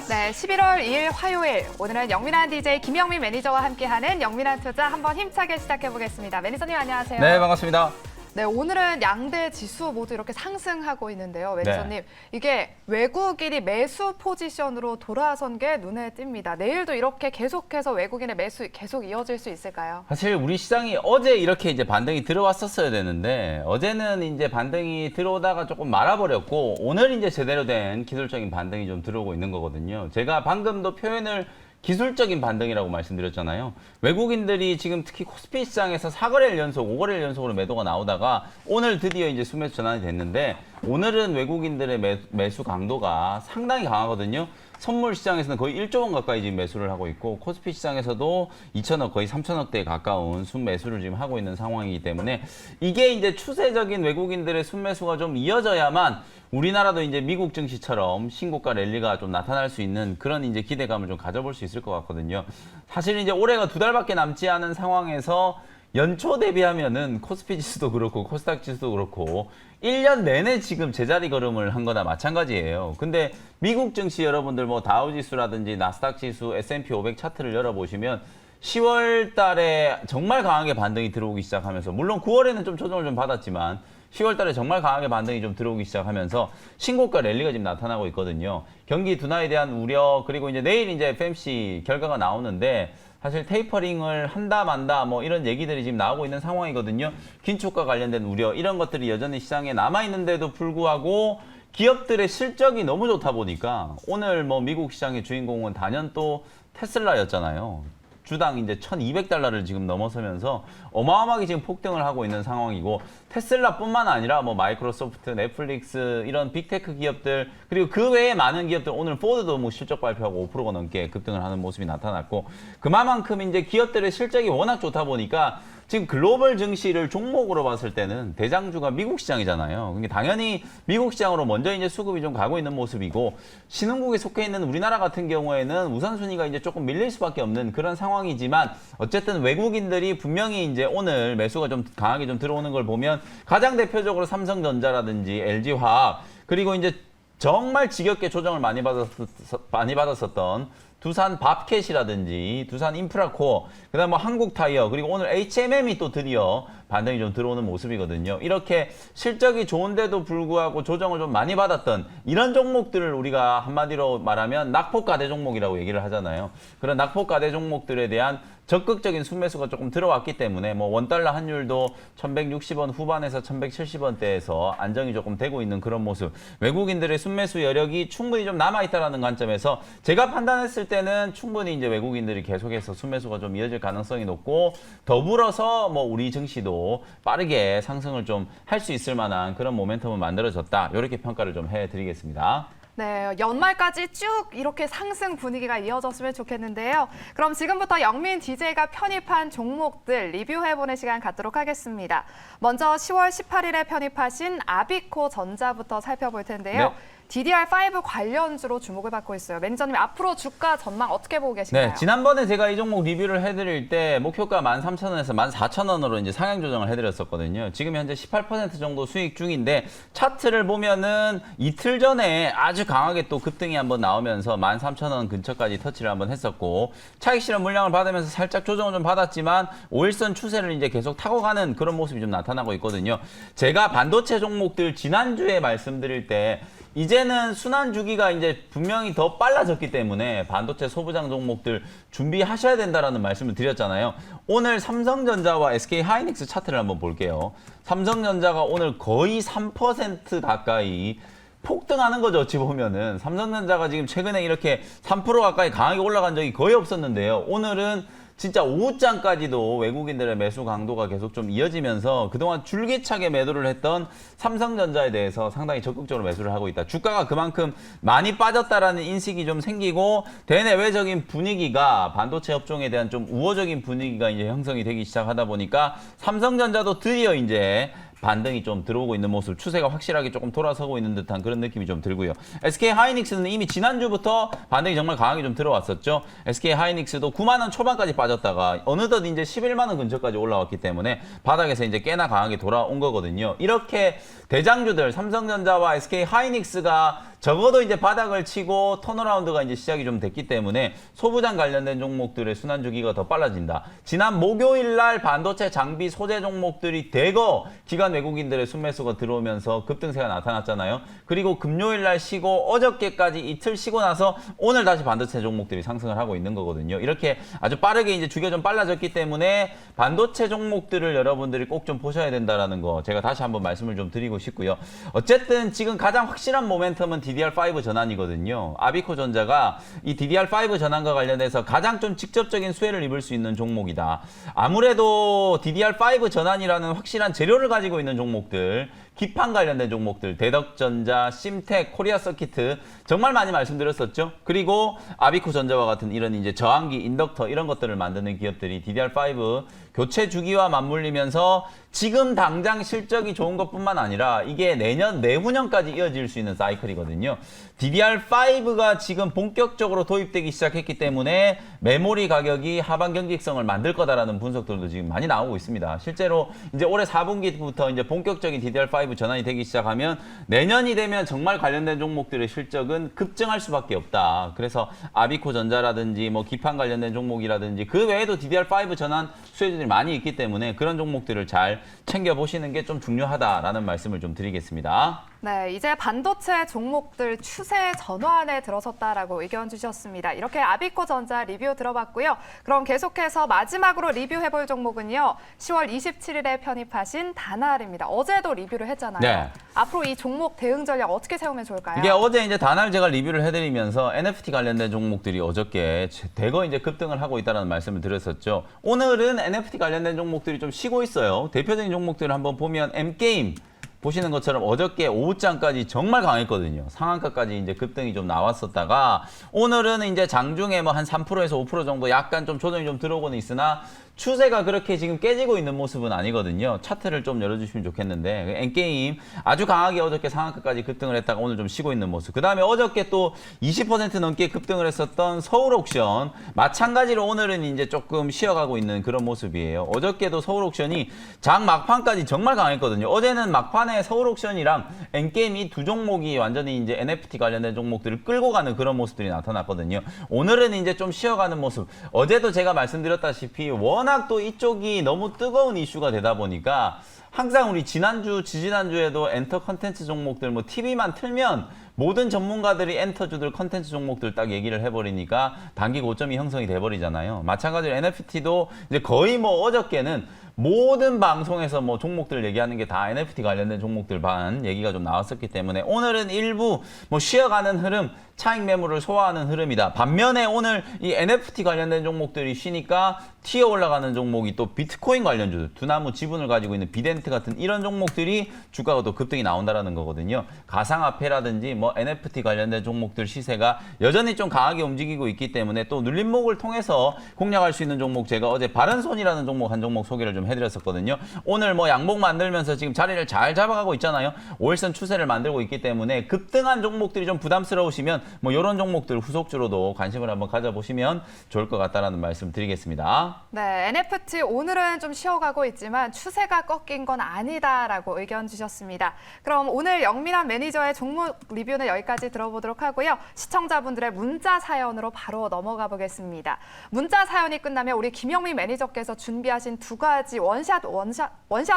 네, 11월 2일 화요일 오늘은 영민한 DJ 김영민 매니저와 함께하는 영민한 투자 한번 힘차게 시작해 보겠습니다. 매니저님 안녕하세요. 네, 반갑습니다. 네, 오늘은 양대 지수 모두 이렇게 상승하고 있는데요. 매니저님, 네. 이게 외국인이 매수 포지션으로 돌아선 게 눈에 띕니다. 내일도 이렇게 계속해서 외국인의 매수 계속 이어질 수 있을까요? 사실 우리 시장이 어제 이렇게 이제 반등이 들어왔었어야 되는데 어제는 이제 반등이 들어오다가 조금 말아버렸고 오늘 이제 제대로 된 기술적인 반등이 좀 들어오고 있는 거거든요. 제가 방금도 표현을 기술적인 반등이라고 말씀드렸잖아요. 외국인들이 지금 특히 코스피 시장에서 4거래일 연속, 5거래일 연속으로 매도가 나오다가 오늘 드디어 이제 수매수 전환이 됐는데 오늘은 외국인들의 매수 강도가 상당히 강하거든요. 선물 시장에서는 거의 1조 원 가까이 지금 매수를 하고 있고 코스피 시장에서도 2천억 거의 3천억대에 가까운 순매수를 지금 하고 있는 상황이기 때문에 이게 이제 추세적인 외국인들의 순매수가 좀 이어져야만 우리나라도 이제 미국 증시처럼 신고가 랠리가 좀 나타날 수 있는 그런 이제 기대감을 좀 가져볼 수 있을 것 같거든요. 사실 이제 올해가 2달밖에 남지 않은 상황에서 연초 대비하면은 코스피 지수도 그렇고 코스닥 지수도 그렇고 1년 내내 지금 제자리 걸음을 한 거나 마찬가지예요. 근데 미국 증시 여러분들 뭐 다우 지수라든지 나스닥 지수, S&P 500 차트를 열어보시면 10월 달에 정말 강하게 반등이 들어오기 시작하면서 물론 9월에는 좀 조정을 좀 받았지만 10월 달에 정말 강하게 반등이 좀 들어오기 시작하면서 신고가 랠리가 지금 나타나고 있거든요. 경기 둔화에 대한 우려 그리고 이제 내일 이제 FMC 결과가 나오는데 사실 테이퍼링을 한다 만다 뭐 이런 얘기들이 지금 나오고 있는 상황이거든요. 긴축과 관련된 우려 이런 것들이 여전히 시장에 남아있는데도 불구하고 기업들의 실적이 너무 좋다 보니까 오늘 뭐 미국 시장의 주인공은 단연 또 테슬라였잖아요. 주당 이제 1,200달러를 지금 넘어서면서 어마어마하게 지금 폭등을 하고 있는 상황이고 테슬라뿐만 아니라 뭐 마이크로소프트, 넷플릭스 이런 빅테크 기업들 그리고 그 외에 많은 기업들 오늘 포드도 뭐 실적 발표하고 5%가 넘게 급등을 하는 모습이 나타났고 그만큼 이제 기업들의 실적이 워낙 좋다 보니까 지금 글로벌 증시를 종목으로 봤을 때는 대장주가 미국 시장이잖아요. 그러니까 당연히 미국 시장으로 먼저 이제 수급이 좀 가고 있는 모습이고 신흥국에 속해 있는 우리나라 같은 경우에는 우선순위가 이제 조금 밀릴 수밖에 없는 그런 상황이지만 어쨌든 외국인들이 분명히 이제 오늘 매수가 좀 강하게 좀 들어오는 걸 보면 가장 대표적으로 삼성전자라든지 LG화학 그리고 이제 정말 지겹게 조정을 많이 받았었던 두산 밥캣이라든지 두산 인프라코어, 그다음 뭐 한국타이어, 그리고 오늘 HMM이 또 드디어 반등이 좀 들어오는 모습이거든요. 이렇게 실적이 좋은데도 불구하고 조정을 좀 많이 받았던 이런 종목들을 우리가 한마디로 말하면 낙폭과대 종목이라고 얘기를 하잖아요. 그런 낙폭과대 종목들에 대한 적극적인 순매수가 조금 들어왔기 때문에 뭐 원달러 환율도 1160원 후반에서 1170원대에서 안정이 조금 되고 있는 그런 모습. 외국인들의 순매수 여력이 충분히 좀 남아있다는 관점에서 제가 판단했을 때는 충분히 이제 외국인들이 계속해서 순매수가 좀 이어질 가능성이 높고 더불어서 뭐 우리 증시도 빠르게 상승을 좀 할 수 있을 만한 그런 모멘텀을 만들어졌다. 이렇게 평가를 좀 해드리겠습니다. 네, 연말까지 쭉 이렇게 상승 분위기가 이어졌으면 좋겠는데요. 그럼 지금부터 영민 DJ가 편입한 종목들 리뷰해보는 시간 갖도록 하겠습니다. 먼저 10월 18일에 편입하신 아비코 전자부터 살펴볼 텐데요. 네. DDR5 관련주로 주목을 받고 있어요. 매니저님, 앞으로 주가 전망 어떻게 보고 계신가요? 네, 지난번에 제가 이 종목 리뷰를 해드릴 때 목표가 13,000원에서 14,000원으로 이제 상향 조정을 해드렸었거든요. 지금 현재 18% 정도 수익 중인데 차트를 보면은 이틀 전에 아주 강하게 또 급등이 한번 나오면서 13,000원 근처까지 터치를 한번 했었고 차익 실현 물량을 받으면서 살짝 조정을 좀 받았지만 5일선 추세를 이제 계속 타고 가는 그런 모습이 좀 나타나고 있거든요. 제가 반도체 종목들 지난주에 말씀드릴 때 이제는 순환 주기가 이제 분명히 더 빨라졌기 때문에 반도체 소부장 종목들 준비하셔야 된다라는 말씀을 드렸잖아요. 오늘 삼성전자와 SK하이닉스 차트를 한번 볼게요. 삼성전자가 오늘 거의 3% 가까이 폭등하는 거죠. 어찌 보면은 삼성전자가 지금 최근에 이렇게 3% 가까이 강하게 올라간 적이 거의 없었는데요. 오늘은 진짜 오후장까지도 외국인들의 매수 강도가 계속 좀 이어지면서 그동안 줄기차게 매도를 했던 삼성전자에 대해서 상당히 적극적으로 매수를 하고 있다. 주가가 그만큼 많이 빠졌다라는 인식이 좀 생기고 대내외적인 분위기가 반도체 업종에 대한 좀 우호적인 분위기가 이제 형성이 되기 시작하다 보니까 삼성전자도 드디어 이제 반등이 좀 들어오고 있는 모습, 추세가 확실하게 조금 돌아서고 있는 듯한 그런 느낌이 좀 들고요. SK하이닉스는 이미 지난주부터 반등이 정말 강하게 좀 들어왔었죠. SK하이닉스도 9만 원 초반까지 빠졌다가 어느덧 이제 11만 원 근처까지 올라왔기 때문에 바닥에서 이제 꽤나 강하게 돌아온 거거든요. 이렇게 대장주들 삼성전자와 SK하이닉스가 적어도 이제 바닥을 치고 턴어라운드가 이제 시작이 좀 됐기 때문에 소부장 관련된 종목들의 순환 주기가 더 빨라진다. 지난 목요일 날 반도체 장비 소재 종목들이 대거 기관 외국인들의 순매수가 들어오면서 급등세가 나타났잖아요. 그리고 금요일 날 쉬고 어저께까지 이틀 쉬고 나서 오늘 다시 반도체 종목들이 상승을 하고 있는 거거든요. 이렇게 아주 빠르게 이제 주기가 좀 빨라졌기 때문에 반도체 종목들을 여러분들이 꼭 좀 보셔야 된다라는 거 제가 다시 한번 말씀을 좀 드리고 싶고요. 어쨌든 지금 가장 확실한 모멘텀은 DDR5 전환이거든요. 아비코전자가 이 DDR5 전환과 관련해서 가장 좀 직접적인 수혜를 입을 수 있는 종목이다. 아무래도 DDR5 전환이라는 확실한 재료를 가지고 있는 종목들, 기판 관련된 종목들, 대덕전자, 심텍, 코리아서키트 정말 많이 말씀드렸었죠. 그리고 아비코전자와 같은 이런 이제 저항기, 인덕터 이런 것들을 만드는 기업들이 DDR5 교체 주기와 맞물리면서 지금 당장 실적이 좋은 것뿐만 아니라 이게 내년, 내후년까지 이어질 수 있는 사이클이거든요. DDR5가 지금 본격적으로 도입되기 시작했기 때문에 메모리 가격이 하반 경직성을 만들 거다라는 분석들도 지금 많이 나오고 있습니다. 실제로 이제 올해 4분기부터 이제 본격적인 DDR5 전환이 되기 시작하면 내년이 되면 정말 관련된 종목들의 실적은 급증할 수밖에 없다. 그래서 아비코전자라든지 뭐 기판 관련된 종목이라든지 그 외에도 DDR5 전환 수혜주들이 많이 있기 때문에 그런 종목들을 잘 챙겨보시는 게 좀 중요하다라는 말씀을 좀 드리겠습니다. 네, 이제 반도체 종목들 추세 전환에 들어섰다라고 의견 주셨습니다. 이렇게 아비코전자 리뷰 들어봤고요. 그럼 계속해서 마지막으로 리뷰해볼 종목은요. 10월 27일에 편입하신 다날입니다. 어제도 리뷰를 했잖아요. 네. 앞으로 이 종목 대응 전략 어떻게 세우면 좋을까요? 이게 어제 이제 다날 제가 리뷰를 해드리면서 NFT 관련된 종목들이 어저께 대거 이제 급등을 하고 있다는 말씀을 드렸었죠. 오늘은 NFT 관련된 종목들이 좀 쉬고 있어요. 대표적인 종목들을 한번 보면 M게임 보시는 것처럼 어저께 오후장까지 정말 강했거든요. 상한가까지 이제 급등이 좀 나왔었다가 오늘은 이제 장중에 뭐 한 3%에서 5% 정도 약간 좀 조정이 좀 들어오고는 있으나 추세가 그렇게 지금 깨지고 있는 모습은 아니거든요. 차트를 좀 열어주시면 좋겠는데 N게임 아주 강하게 어저께 상한가까지 급등을 했다가 오늘 좀 쉬고 있는 모습. 그 다음에 어저께 또 20% 넘게 급등을 했었던 서울옥션 마찬가지로 오늘은 이제 조금 쉬어가고 있는 그런 모습이에요. 어저께도 서울옥션이 장 막판까지 정말 강했거든요. 어제는 막판에 서울옥션이랑 N게임 이 두 종목이 완전히 이제 NFT 관련된 종목들을 끌고 가는 그런 모습들이 나타났거든요. 오늘은 이제 좀 쉬어가는 모습. 어제도 제가 말씀드렸다시피 워낙 또 이쪽이 너무 뜨거운 이슈가 되다 보니까 항상 우리 지난주, 지지난주에도 엔터 컨텐츠 종목들 뭐 TV만 틀면 모든 전문가들이 엔터주들 컨텐츠 종목들 딱 얘기를 해버리니까 단기 고점이 형성이 돼버리잖아요. 마찬가지로 NFT도 이제 거의 뭐 어저께는 모든 방송에서 뭐 종목들 얘기하는 게 다 NFT 관련된 종목들 반 얘기가 좀 나왔었기 때문에 오늘은 일부 뭐 쉬어가는 흐름, 차익 매물을 소화하는 흐름이다. 반면에 오늘 이 NFT 관련된 종목들이 쉬니까 튀어 올라가는 종목이 또 비트코인 관련주, 두나무 지분을 가지고 있는 비덴트 같은 이런 종목들이 주가가 또 급등이 나온다라는 거거든요. 가상화폐라든지 뭐 NFT 관련된 종목들 시세가 여전히 좀 강하게 움직이고 있기 때문에 또 눌림목을 통해서 공략할 수 있는 종목 제가 어제 바른손이라는 종목 한 종목 소개를 좀 해드렸었거든요. 오늘 뭐 양봉 만들면서 지금 자리를 잘 잡아가고 있잖아요. 5일선 추세를 만들고 있기 때문에 급등한 종목들이 좀 부담스러우시면 뭐 이런 종목들 후속주로도 관심을 한번 가져보시면 좋을 것 같다라는 말씀 드리겠습니다. 네, NFT 오늘은 좀 쉬어가고 있지만 추세가 꺾인 건 아니다라고 의견 주셨습니다. 그럼 오늘 영민한 매니저의 종목 리뷰는 여기까지 들어보도록 하고요. 시청자분들의 문자 사연으로 바로 넘어가 보겠습니다. 문자 사연이 끝나면 우리 김영민 매니저께서 준비하신 두 가지 원샷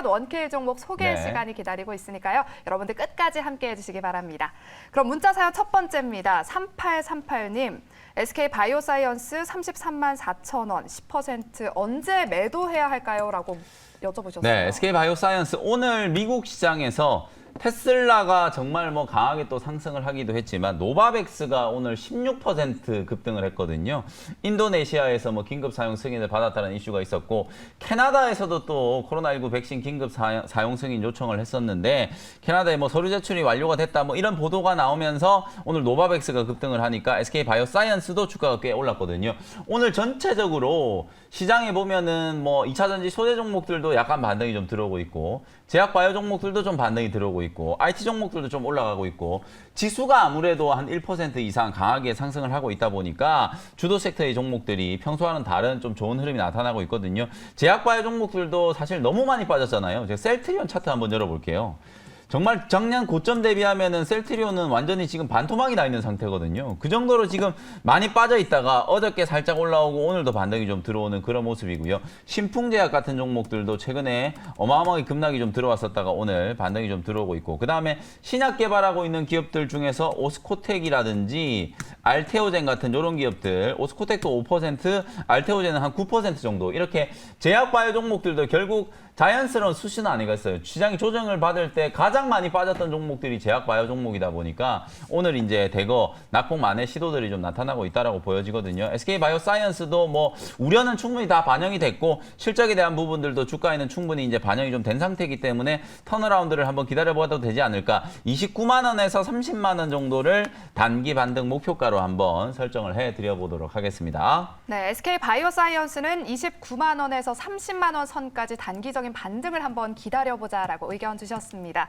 원킬 종목 소개 네. 시간이 기다리고 있으니까요. 여러분들 끝까지 함께 해주시기 바랍니다. 그럼 문자 사연 첫 번째입니다. 3838님. SK 바이오사이언스 33만 4천 원, 10% 언제 매도해야 할까요? 라고 여쭤보셨어요. 네, SK 바이오사이언스 오늘 미국 시장에서 테슬라가 정말 뭐 강하게 또 상승을 하기도 했지만 노바백스가 오늘 16% 급등을 했거든요. 인도네시아에서 뭐 긴급 사용 승인을 받았다는 이슈가 있었고 캐나다에서도 또 코로나19 백신 긴급 사용 승인 요청을 했었는데 캐나다에 뭐 서류 제출이 완료가 됐다 뭐 이런 보도가 나오면서 오늘 노바백스가 급등을 하니까 SK 바이오사이언스도 주가가 꽤 올랐거든요. 오늘 전체적으로 시장에 보면은 뭐 2차 전지 소재 종목들도 약간 반등이 좀 들어오고 있고 제약 바이오 종목들도 좀 반등이 들어오고 있고 IT 종목들도 좀 올라가고 있고 지수가 아무래도 한 1% 이상 강하게 상승을 하고 있다 보니까 주도 섹터의 종목들이 평소와는 다른 좀 좋은 흐름이 나타나고 있거든요. 제약 바이오 종목들도 사실 너무 많이 빠졌잖아요. 제가 셀트리온 차트 한번 열어볼게요. 정말 작년 고점 대비하면은 셀트리온은 완전히 지금 반토막이 나 있는 상태거든요. 그 정도로 지금 많이 빠져 있다가 어저께 살짝 올라오고 오늘도 반등이 좀 들어오는 그런 모습이고요. 신풍제약 같은 종목들도 최근에 어마어마하게 급락이 좀 들어왔었다가 오늘 반등이 좀 들어오고 있고, 그 다음에 신약 개발하고 있는 기업들 중에서 오스코텍이라든지 알테오젠 같은 이런 기업들, 오스코텍도 5%, 알테오젠은 한 9% 정도, 이렇게 제약바이오 종목들도 결국 자연스러운 수준 아니겠어요. 시장이 조정을 받을 때 가장 많이 빠졌던 종목들이 제약바이오 종목이다 보니까 오늘 이제 대거 낙폭 만의 시도들이 좀 나타나고 있다라고 보여지거든요. SK바이오사이언스도 뭐 우려는 충분히 다 반영이 됐고 실적에 대한 부분들도 주가에는 충분히 이제 반영이 좀 된 상태이기 때문에 턴어라운드를 한번 기다려봐도 되지 않을까. 29만 원에서 30만 원 정도를 단기 반등 목표가로 한번 설정을 해드려 보도록 하겠습니다. 네, SK바이오사이언스는 29만 원에서 30만 원 선까지 단기적인 반등을 한번 기다려보자라고 의견 주셨습니다.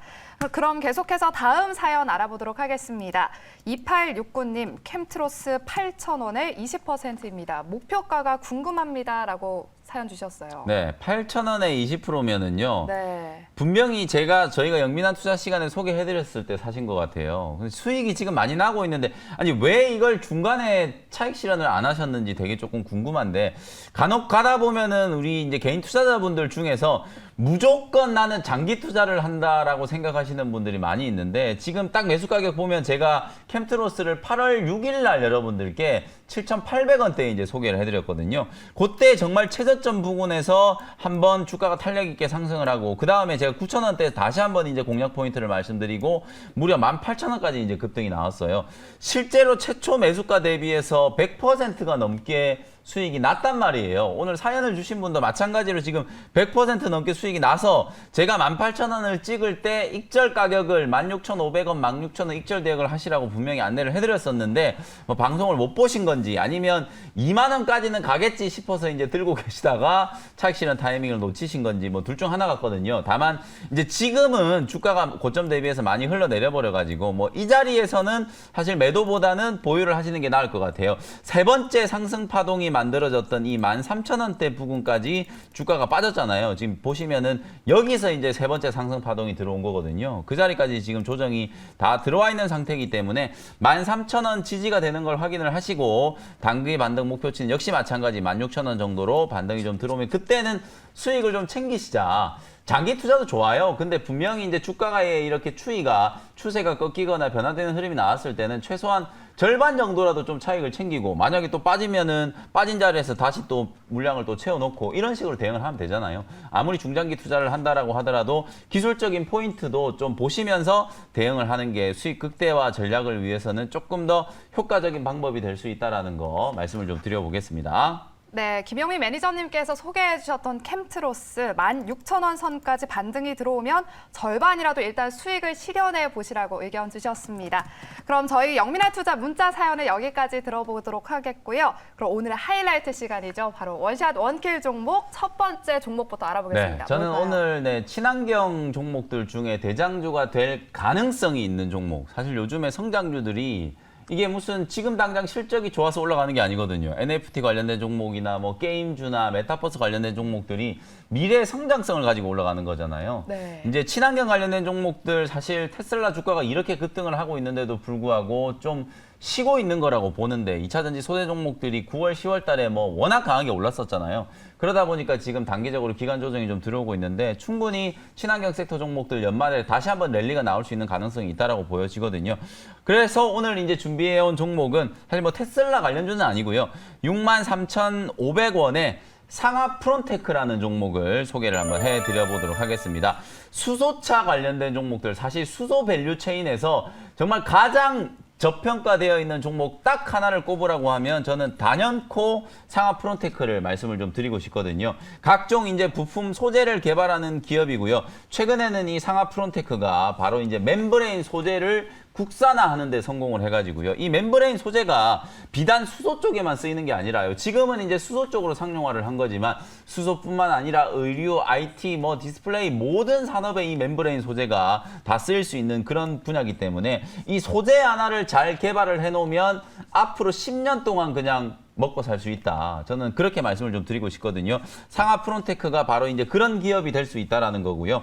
그럼 계속해서 다음 사연 알아보도록 하겠습니다. 2869님, 캠트로스 8,000원에 20%입니다. 목표가가 궁금합니다라고 사연 주셨어요. 네, 8,000원에 20%면은요. 네. 분명히 저희가 영민한 투자 시간에 소개해드렸을 때 사신 것 같아요. 수익이 지금 많이 나고 있는데, 아니 왜 이걸 중간에 차익 실현을 안 하셨는지 되게 조금 궁금한데, 간혹 가다 보면은 우리 이제 개인 투자자분들 중에서 무조건 나는 장기 투자를 한다라고 생각하시는 분들이 많이 있는데, 지금 딱 매수 가격 보면 제가 캠트로스를 8월 6일 날 여러분들께 7,800원대에 이제 소개를 해드렸거든요. 그때 정말 최저점 부근에서 한번 주가가 탄력 있게 상승을 하고, 그 다음에 제가 9,000원대에 다시 한번 이제 공략 포인트를 말씀드리고 무려 18,000원까지 이제 급등이 나왔어요. 실제로 최초 매수가 대비해서 100%가 넘게 수익이 났단 말이에요. 오늘 사연을 주신 분도 마찬가지로 지금 100% 넘게 수익이 나서 제가 18,000원을 찍을 때 익절 가격을 16,500원, 16,000원 익절 대역을 하시라고 분명히 안내를 해드렸었는데, 뭐 방송을 못 보신 건지 아니면 2만 원까지는 가겠지 싶어서 이제 들고 계시다가 차익 실현 타이밍을 놓치신 건지 뭐 둘 중 하나 같거든요. 다만 이제 지금은 주가가 고점 대비해서 많이 흘러내려 버려가지고 뭐 이 자리에서는 사실 매도보다는 보유를 하시는 게 나을 것 같아요. 세 번째 상승 파동이 만들어졌던 이 13,000원대 부근까지 주가가 빠졌잖아요. 지금 보시면은 여기서 이제 세 번째 상승 파동이 들어온 거거든요. 그 자리까지 지금 조정이 다 들어와 있는 상태이기 때문에 13,000원 지지가 되는 걸 확인을 하시고, 단기 반등 목표치는 역시 마찬가지 16,000원 정도로 반등이 좀 들어오면 그때는 수익을 좀 챙기시자. 장기 투자도 좋아요. 근데 분명히 이제 주가의 이렇게 추세가 꺾이거나 변화되는 흐름이 나왔을 때는 최소한 절반 정도라도 좀 차익을 챙기고, 만약에 또 빠지면은 빠진 자리에서 다시 또 물량을 또 채워놓고 이런 식으로 대응을 하면 되잖아요. 아무리 중장기 투자를 한다라고 하더라도 기술적인 포인트도 좀 보시면서 대응을 하는 게 수익 극대화 전략을 위해서는 조금 더 효과적인 방법이 될 수 있다라는 거 말씀을 좀 드려보겠습니다. 네, 김영민 매니저님께서 소개해 주셨던 캠트로스 16,000원 선까지 반등이 들어오면 절반이라도 일단 수익을 실현해 보시라고 의견 주셨습니다. 그럼 저희 영민한 투자 문자 사연을 여기까지 들어보도록 하겠고요. 그럼 오늘의 하이라이트 시간이죠. 바로 원샷 원킬 종목 첫 번째 종목부터 알아보겠습니다. 네, 저는 뭘까요? 오늘 친환경 종목들 중에 대장주가 될 가능성이 있는 종목. 사실 요즘에 성장주들이 이게 무슨 지금 당장 실적이 좋아서 올라가는 게 아니거든요. NFT 관련된 종목이나 뭐 게임주나 메타버스 관련된 종목들이 미래 성장성을 가지고 올라가는 거잖아요. 네. 이제 친환경 관련된 종목들, 사실 테슬라 주가가 이렇게 급등을 하고 있는데도 불구하고 좀 쉬고 있는 거라고 보는데, 2차전지 소재 종목들이 9월, 10월 달에 뭐 워낙 강하게 올랐었잖아요. 그러다 보니까 지금 단기적으로 기간 조정이 좀 들어오고 있는데, 충분히 친환경 섹터 종목들 연말에 다시 한번 랠리가 나올 수 있는 가능성이 있다라고 보여지거든요. 그래서 오늘 이제 준비해온 종목은 사실 뭐 테슬라 관련주는 아니고요. 63,500원에 상하 프론테크라는 종목을 소개를 한번 해드려보도록 하겠습니다. 수소차 관련된 종목들, 사실 수소 밸류 체인에서 정말 가장 저평가되어 있는 종목 딱 하나를 꼽으라고 하면 저는 단연코 상하 프론테크를 말씀을 좀 드리고 싶거든요. 각종 이제 부품 소재를 개발하는 기업이고요. 최근에는 이 상하 프론테크가 바로 이제 멤브레인 소재를 국산화하는 데 성공을 해가지고요. 이 멤브레인 소재가 비단 수소 쪽에만 쓰이는 게 아니라요. 지금은 이제 수소 쪽으로 상용화를 한 거지만 수소뿐만 아니라 의류, IT, 뭐 디스플레이 모든 산업에 이 멤브레인 소재가 다 쓰일 수 있는 그런 분야이기 때문에 이 소재 하나를 잘 개발을 해놓으면 앞으로 10년 동안 그냥 먹고 살 수 있다. 저는 그렇게 말씀을 좀 드리고 싶거든요. 상하 프론테크가 바로 이제 그런 기업이 될 수 있다라는 거고요.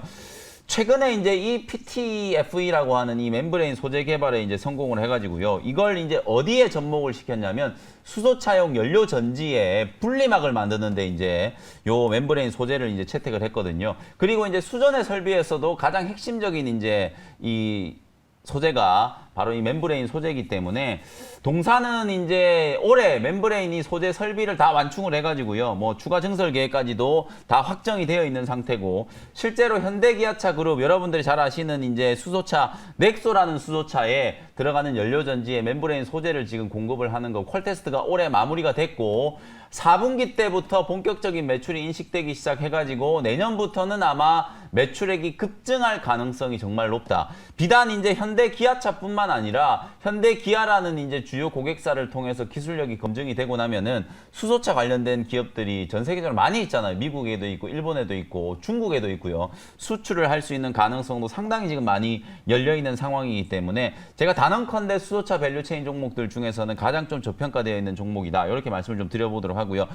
최근에 이제 이 PTFE라고 하는 이 멤브레인 소재 개발에 이제 성공을 해가지고요. 이걸 이제 어디에 접목을 시켰냐면 수소차용 연료 전지에 분리막을 만드는데 이제 요 멤브레인 소재를 이제 채택을 했거든요. 그리고 이제 수전의 설비에서도 가장 핵심적인 이제 이 소재가 바로 이 멤브레인 소재이기 때문에 동사는 이제 올해 멤브레인이 소재 설비를 다 완충을 해가지고요. 뭐 추가 증설 계획까지도 다 확정이 되어 있는 상태고 실제로 현대기아차 그룹 여러분들이 잘 아시는 이제 수소차 넥소라는 수소차에 들어가는 연료전지에 멤브레인 소재를 지금 공급을 하는 거 퀄테스트가 올해 마무리가 됐고 4분기 때부터 본격적인 매출이 인식되기 시작해가지고 내년부터는 아마 매출액이 급증할 가능성이 정말 높다. 비단 이제 현대 기아차뿐만 아니라 현대 기아라는 이제 주요 고객사를 통해서 기술력이 검증이 되고 나면은 수소차 관련된 기업들이 전 세계적으로 많이 있잖아요. 미국에도 있고 일본에도 있고 중국에도 있고요. 수출을 할 수 있는 가능성도 상당히 지금 많이 열려 있는 상황이기 때문에 제가 단언컨대 수소차 밸류체인 종목들 중에서는 가장 좀 저평가되어 있는 종목이다. 이렇게 말씀을 좀 드려보도록 하고요.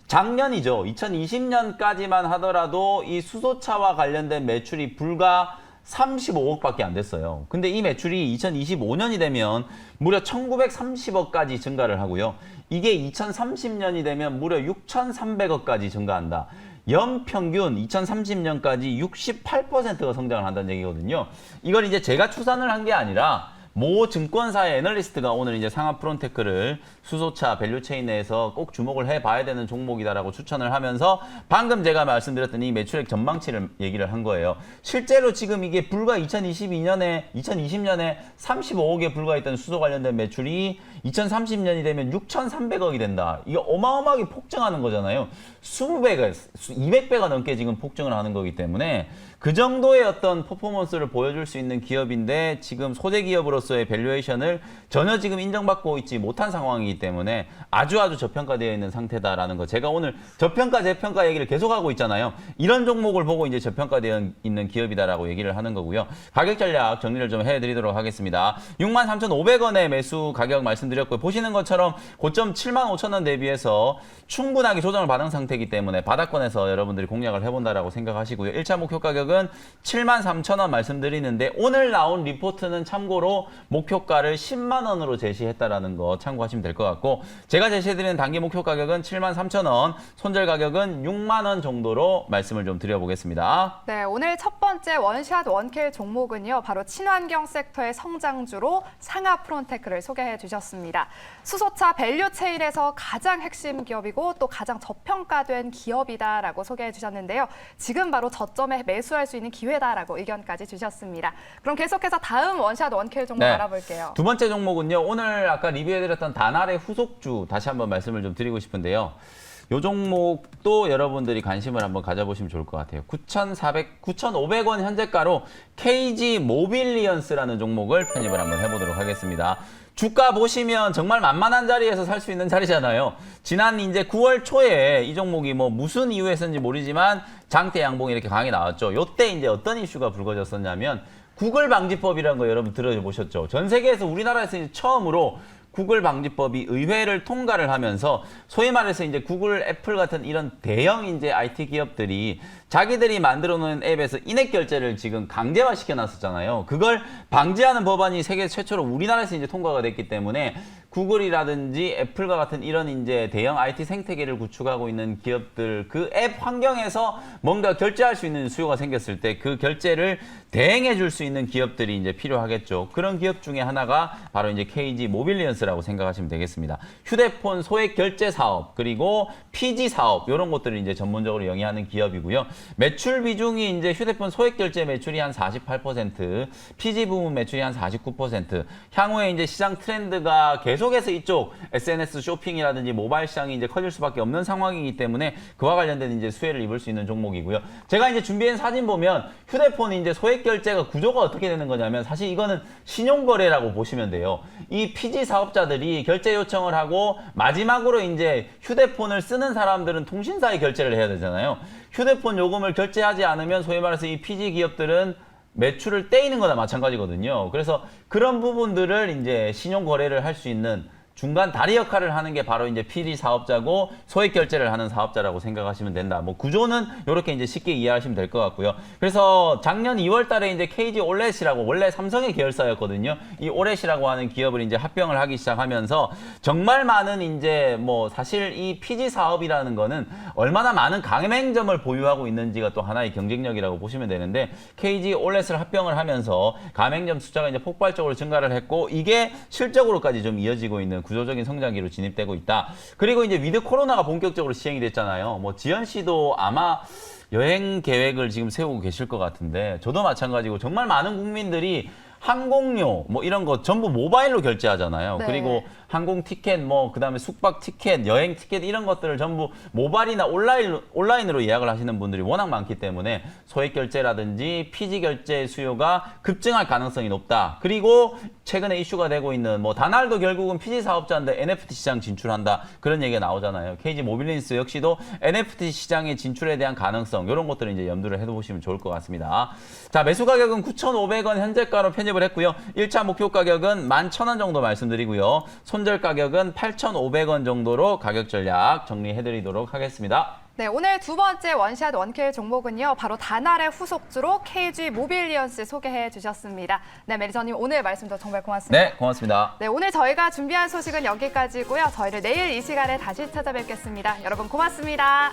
작년이죠. 2020년까지만 하더라도 이 수소차와 관련된 매출이 불과 35억밖에 안 됐어요. 근데 이 매출이 2025년이 되면 무려 1930억까지 증가를 하고요. 이게 2030년이 되면 무려 6300억까지 증가한다. 연평균 2030년까지 68%가 성장을 한다는 얘기거든요. 이걸 이제 제가 추산을 한 게 아니라 모 증권사의 애널리스트가 오늘 이제 상하 프론테크를 수소차 밸류체인 내에서 꼭 주목을 해봐야 되는 종목이다라고 추천을 하면서 방금 제가 말씀드렸던 이 매출액 전망치를 얘기를 한 거예요. 실제로 지금 이게 불과 2020년에 35억에 불과했던 수소 관련된 매출이 2030년이 되면 6,300억이 된다. 이게 어마어마하게 폭증하는 거잖아요. 20배가, 200배가 넘게 지금 폭증을 하는 거기 때문에 그 정도의 어떤 퍼포먼스를 보여줄 수 있는 기업인데 지금 소재 기업으로서의 밸류에이션을 전혀 지금 인정받고 있지 못한 상황이기 때문에 아주 저평가되어 있는 상태다라는 거. 제가 오늘 저평가, 재평가 얘기를 계속하고 있잖아요. 이런 종목을 보고 이제 저평가되어 있는 기업이다라고 얘기를 하는 거고요. 가격 전략 정리를 좀 해드리도록 하겠습니다. 63,500원의 매수 가격 말씀드렸고요. 보시는 것처럼 고점 75,000원 대비해서 충분하게 조정을 받은 상태이기 때문에 바닥권에서 여러분들이 공략을 해본다라고 생각하시고요. 1차 목표 가격은 73,000원 말씀드리는데 오늘 나온 리포트는 참고로 목표가를 10만 원으로 제시했다라는 거 참고하시면 될 것 같고 제가 제시해드리는 단기 목표 가격은 73,000원, 손절 가격은 6만 원 정도로 말씀을 좀 드려보겠습니다. 네, 오늘 첫 번째 원샷 원킬 종목은요. 바로 친환경 섹터의 성장주로 상하 프론테크를 소개해 주셨습니다. 수소차 밸류체인에서 가장 핵심 기업이고 또 가장 저평가된 기업이다라고 소개해 주셨는데요. 지금 바로 저점에 매수할 수 있는 기회다라고 의견까지 주셨습니다. 그럼 계속해서 다음 원샷 원킬 종목 알아볼게요. 두 번째 종목은요. 오늘 아까 리뷰해드렸던 다날의 후속주 다시 한번 말씀을 좀 드리고 싶은데요. 이 종목도 여러분들이 관심을 한번 가져보시면 좋을 것 같아요. 9,500원 현재가로 KG 모빌리언스라는 종목을 편입을 한번 해보도록 하겠습니다. 주가 보시면 정말 만만한 자리에서 살 수 있는 자리잖아요. 지난 이제 9월 초에 이 종목이 뭐 무슨 이유에서인지 모르지만 장대 양봉이 이렇게 강하게 나왔죠. 요때 이제 어떤 이슈가 불거졌었냐면 구글 방지법이라는 거 여러분 들어보셨죠? 전 세계에서 우리나라에서 이제 처음으로 구글 방지법이 의회를 통과를 하면서 소위 말해서 이제 구글, 애플 같은 이런 대형 이제 IT 기업들이 자기들이 만들어 놓은 앱에서 인앱 결제를 지금 강제화 시켜 놨었잖아요. 그걸 방지하는 법안이 세계 최초로 우리나라에서 이제 통과가 됐기 때문에 구글이라든지 애플과 같은 이런 이제 대형 IT 생태계를 구축하고 있는 기업들 그 앱 환경에서 뭔가 결제할 수 있는 수요가 생겼을 때 그 결제를 대행해 줄 수 있는 기업들이 이제 필요하겠죠. 그런 기업 중에 하나가 바로 이제 KG 모빌리언스라고 생각하시면 되겠습니다. 휴대폰 소액 결제 사업 그리고 PG 사업 이런 것들을 이제 전문적으로 영위하는 기업이고요. 매출 비중이 이제 휴대폰 소액 결제 매출이 한 48%, PG 부문 매출이 한 49%. 향후에 이제 시장 트렌드가 계속해서 이쪽 SNS 쇼핑이라든지 모바일 시장이 이제 커질 수밖에 없는 상황이기 때문에 그와 관련된 이제 수혜를 입을 수 있는 종목이고요. 제가 이제 준비한 사진 보면 휴대폰이 이제 소액 결제가 구조가 어떻게 되는 거냐면 사실 이거는 신용거래라고 보시면 돼요. 이 PG 사업자들이 결제 요청을 하고 마지막으로 이제 휴대폰을 쓰는 사람들은 통신사에 결제를 해야 되잖아요. 휴대폰 요금을 결제하지 않으면 소위 말해서 이 PG 기업들은 매출을 떼이는 거나 마찬가지거든요. 그래서 그런 부분들을 이제 신용 거래를 할 수 있는 중간 다리 역할을 하는 게 바로 이제 PD 사업자고 소액 결제를 하는 사업자라고 생각하시면 된다. 뭐 구조는 이렇게 이제 쉽게 이해하시면 될 것 같고요. 그래서 작년 2월 달에 이제 KG 올렛이라고 원래 삼성의 계열사였거든요. 이 올렛이라고 하는 기업을 이제 합병을 하기 시작하면서 정말 많은 이제 뭐 사실 이 PG 사업이라는 거는 얼마나 많은 가맹점을 보유하고 있는지가 또 하나의 경쟁력이라고 보시면 되는데 KG 올렛을 합병을 하면서 가맹점 숫자가 이제 폭발적으로 증가를 했고 이게 실적으로까지 좀 이어지고 있는 구조적인 성장기로 진입되고 있다. 그리고 이제 위드 코로나가 본격적으로 시행이 됐잖아요. 뭐 지연 씨도 아마 여행 계획을 지금 세우고 계실 것 같은데 저도 마찬가지고 정말 많은 국민들이 항공료 뭐 이런 거 전부 모바일로 결제하잖아요. 네. 그리고 항공 티켓 뭐 그다음에 숙박 티켓, 여행 티켓 이런 것들을 전부 모바일이나 온라인으로 예약을 하시는 분들이 워낙 많기 때문에 소액 결제라든지 피지 결제 수요가 급증할 가능성이 높다. 그리고 최근에 이슈가 되고 있는 뭐 다날도 결국은 피지 사업자인데 NFT 시장 진출한다. 그런 얘기가 나오잖아요. KG 모빌리스 역시도 NFT 시장의 진출에 대한 가능성 이런 것들을 이제 염두를 해두시면 좋을 것 같습니다. 자, 매수 가격은 9,500원 현재가로 편입을 했고요. 1차 목표 가격은 11,000원 정도 말씀드리고요. 손절 가격은 8,500원 정도로 가격 전략 정리해드리도록 하겠습니다. 네, 오늘 두 번째 원샷 원킬 종목은요. 바로 다날의 후속주로 KG 모빌리언스 소개해 주셨습니다. 네, 매니저님 오늘 말씀도 정말 고맙습니다. 네, 고맙습니다. 네, 오늘 저희가 준비한 소식은 여기까지고요. 저희를 내일 이 시간에 다시 찾아뵙겠습니다. 여러분 고맙습니다.